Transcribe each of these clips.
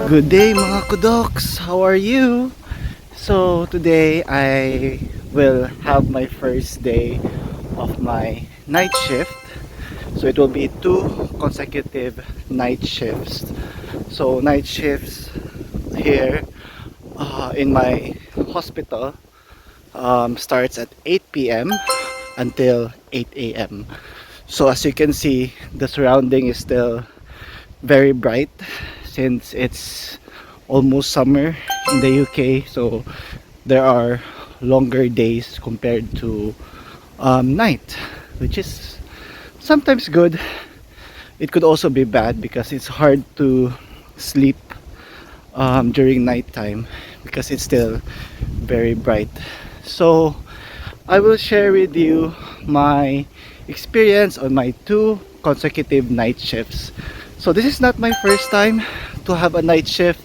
Good day mga kudoks! How are you? So today I will have my first day of my night shift. So it will be 2 consecutive night shifts. So night shifts here in my hospital starts at 8 p.m. until 8 a.m. So as you can see, the surrounding is still very bright since it's almost summer in the UK. So there are longer days compared to night, which is sometimes good. It could also be bad because it's hard to sleep during nighttime because it's still very bright. So I will share with you my experience on my 2 consecutive night shifts. So this is not my first time to have a night shift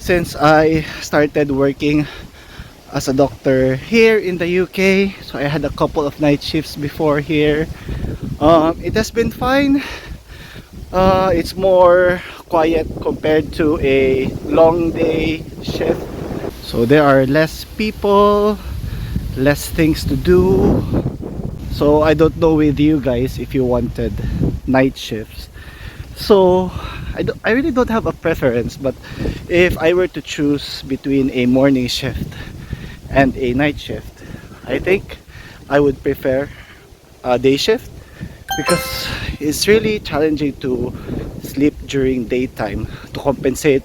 since I started working as a doctor here in the UK. So I had a couple of night shifts before here. It has been fine. It's more quiet compared to a long day shift. So there are less people, less things to do. So I don't know with you guys if you wanted night shifts. So I really don't have a preference, but if I were to choose between a morning shift and a night shift, I think I would prefer a day shift because it's really challenging to sleep during daytime to compensate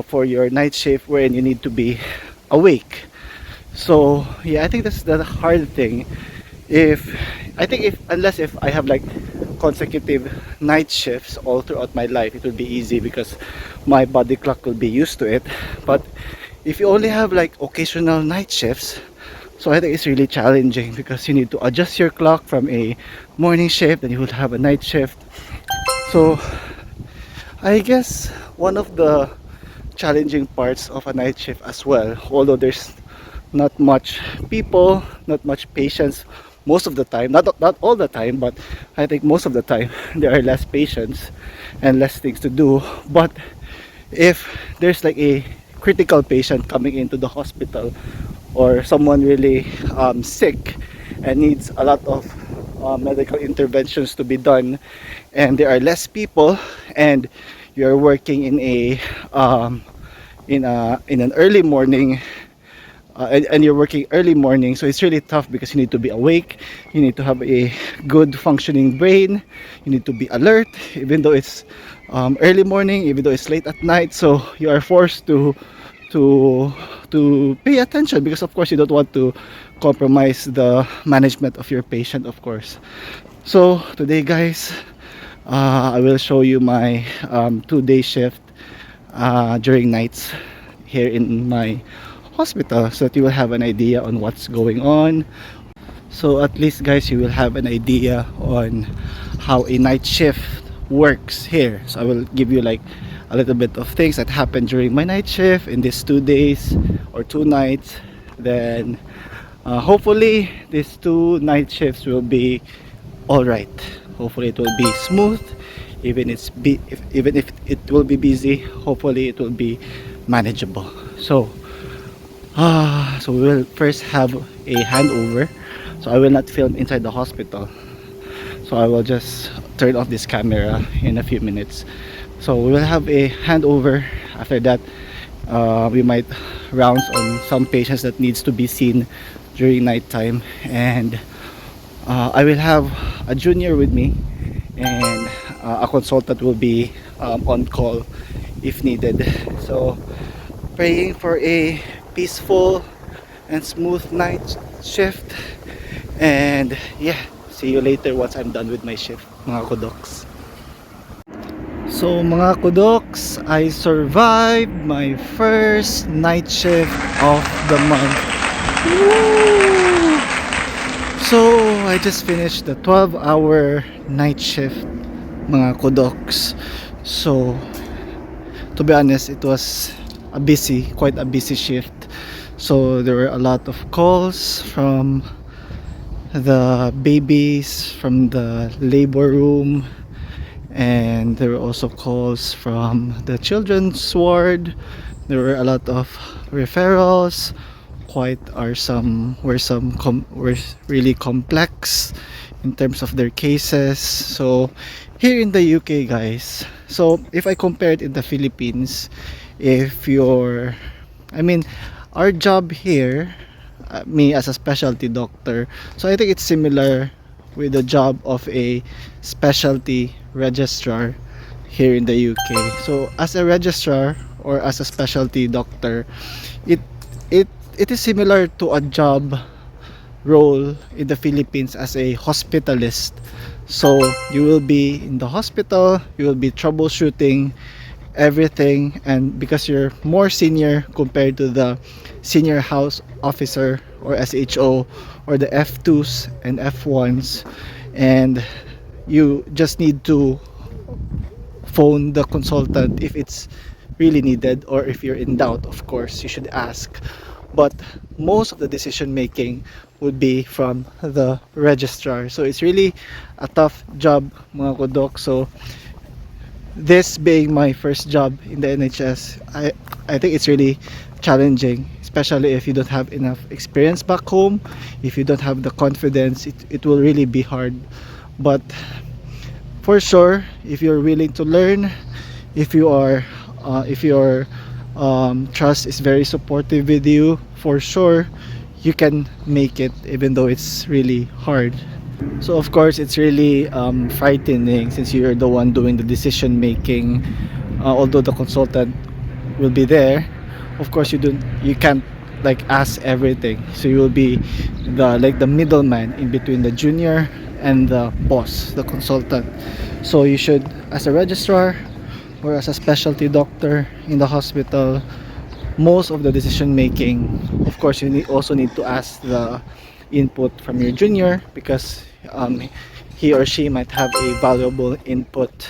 for your night shift wherein you need to be awake. So yeah, I think that's the hard thing. If I think if unless if I have like consecutive night shifts all throughout my life, it will be easy because my body clock will be used to it. But if you only have like occasional night shifts, so I think it's really challenging because you need to adjust your clock from a morning shift and you will have a night shift. So I guess one of the challenging parts of a night shift as well, although there's not much people, not much patients most of the time, not all the time, but I think most of the time there are less patients and less things to do. But if there's like a critical patient coming into the hospital or someone really sick and needs a lot of medical interventions to be done, and there are less people and you're working in an early morning, and you're working early morning, so it's really tough because you need to be awake, you need to have a good functioning brain, you need to be alert even though it's early morning, even though it's late at night. So you are forced to to pay attention because of course you don't want to compromise the management of your patient, of course. So today guys, I will show you my 2 day shift during nights here in my hospital so that you will have an idea on what's going on. So at least guys, you will have an idea on how a night shift works here. So I will give you like a little bit of things that happened during my night shift in these 2 days or 2 nights. Then hopefully these 2 night shifts will be all right. Hopefully it will be smooth, even if it will be busy, hopefully it will be manageable. So so we will first have a handover. So I will not film inside the hospital, so I will just turn off this camera in a few minutes. So we will have a handover. After that, we might rounds on some patients that needs to be seen during nighttime, and I will have a junior with me, and a consultant will be on call if needed. So praying for a peaceful and smooth night shift, and yeah, see you later once I'm done with my shift, mga kudoks. So mga kudoks, I survived my first night shift of the month. Woo! So I just finished the 12-hour night shift, mga kudoks. So to be honest, it was quite a busy shift. So there were a lot of calls from the babies from the labor room, and there were also calls from the children's ward. There were a lot of referrals. Quite are some were really complex in terms of their cases. So here in the UK, guys, so if I compare it in the Philippines, if you're I mean our job here, me as a specialty doctor, so I think it's similar with the job of a specialty registrar here in the UK. So as a registrar or as a specialty doctor, it it it is similar to a job role in the Philippines as a hospitalist. So you will be in the hospital, you will be troubleshooting everything, and because you're more senior compared to the senior house officer or SHO or the F2s and F1s, and you just need to phone the consultant if it's really needed, or if you're in doubt, of course you should ask. But most of the decision making would be from the registrar, so it's really a tough job, mga kodok. So this being my first job in the NHS, I think it's really challenging, especially if you don't have enough experience back home. If you don't have the confidence, it will really be hard. But for sure, if you're willing to learn, if your trust is very supportive with you, for sure you can make it, even though it's really hard. So of course it's really frightening, since you're the one doing the decision making. Although the consultant will be there, of course you can't like ask everything, so you will be the middleman in between the junior and the boss, the consultant. So you should, as a registrar or as a specialty doctor in the hospital, most of the decision making, of course also need to ask the input from your junior, because he or she might have a valuable input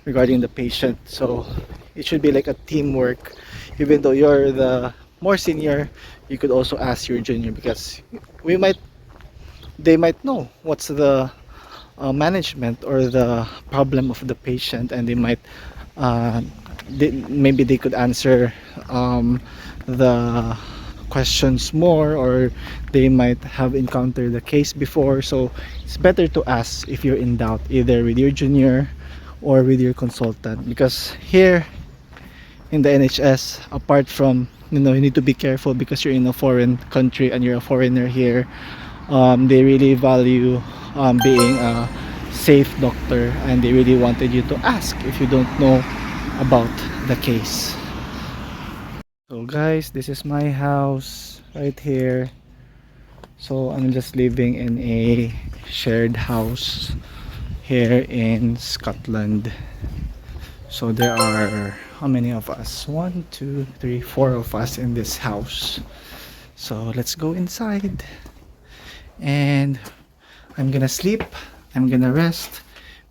regarding the patient. So it should be like a teamwork. Even though you're the more senior, you could also ask your junior, because they might know what's the management or the problem of the patient, and they might maybe they could answer the questions more, or they might have encountered the case before. So it's better to ask if you're in doubt, either with your junior or with your consultant, because here in the NHS, apart from, you need to be careful because you're in a foreign country and you're a foreigner here. They really value being a safe doctor, and they really wanted you to ask if you don't know about the case. So guys, this is my house right here. So I'm just living in a shared house here in Scotland. So there are, how many of us? 1, 2, 3, 4 of us in this house. So let's go inside, and I'm gonna sleep, I'm gonna rest,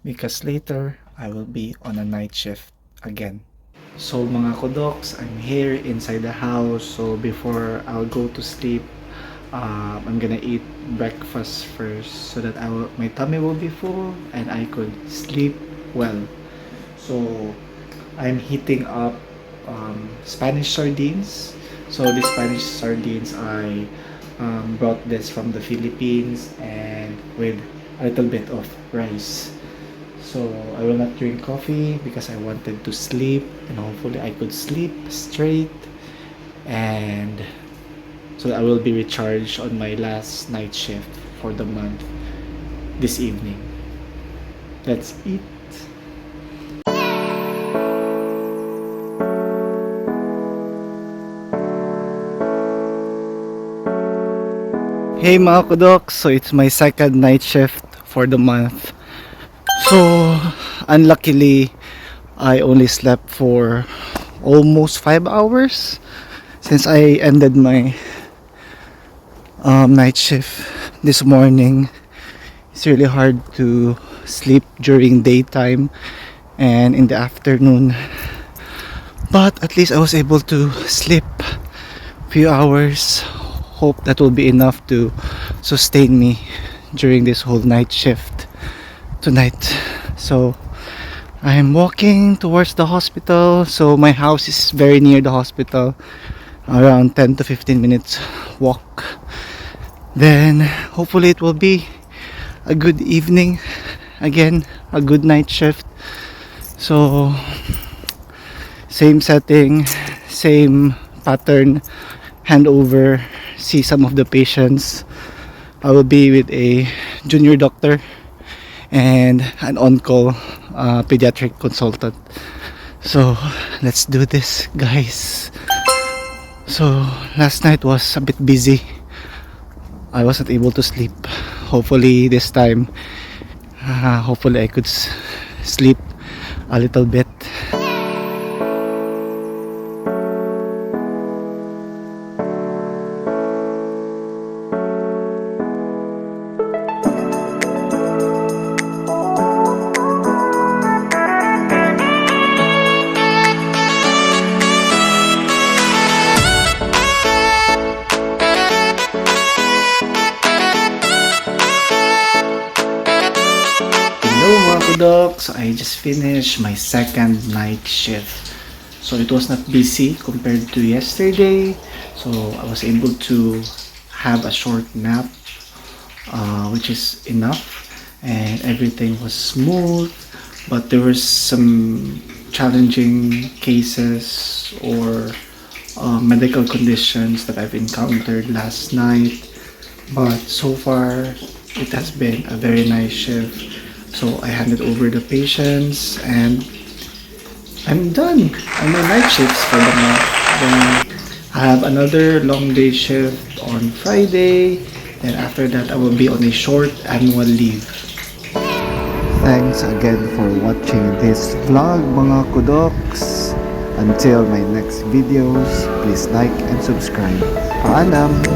because later I will be on a night shift again. So mga kodoks, I'm here inside the house. So before I'll go to sleep, I'm gonna eat breakfast first, so that my tummy will be full and I could sleep well. So I'm heating up Spanish sardines. So these Spanish sardines, I brought this from the Philippines, and with a little bit of rice. So I will not drink coffee because I wanted to sleep, and hopefully I could sleep straight, and so I will be recharged on my last night shift for the month this evening. Let's eat. Hey mga kodoks, so it's my second night shift for the month. So unluckily, I only slept for almost 5 hours since I ended my night shift this morning. It's really hard to sleep during daytime and in the afternoon, but at least I was able to sleep a few hours. Hope that will be enough to sustain me during this whole night shift tonight. So I'm walking towards the hospital. So my house is very near the hospital, around 10 to 15 minutes walk. Then hopefully it will be a good evening again, a good night shift. So same setting, same pattern, handover, see some of the patients. I will be with a junior doctor and an on-call pediatric consultant. So let's do this, guys. So last night was a bit busy. I wasn't able to sleep. Hopefully this time, hopefully I could sleep a little bit. Hello mga kudoks, I just finished my second night shift. So it was not busy compared to yesterday. So I was able to have a short nap, which is enough, and everything was smooth. But there were some challenging cases or medical conditions that I've encountered last night. But so far, it has been a very nice shift. So I handed over the patients and I'm done. I'm on night shifts for the month. Then I have another long day shift on Friday. And after that, I will be on a short annual leave. Thanks again for watching this vlog, mga kudoks. Until my next videos, please like and subscribe. Paalam!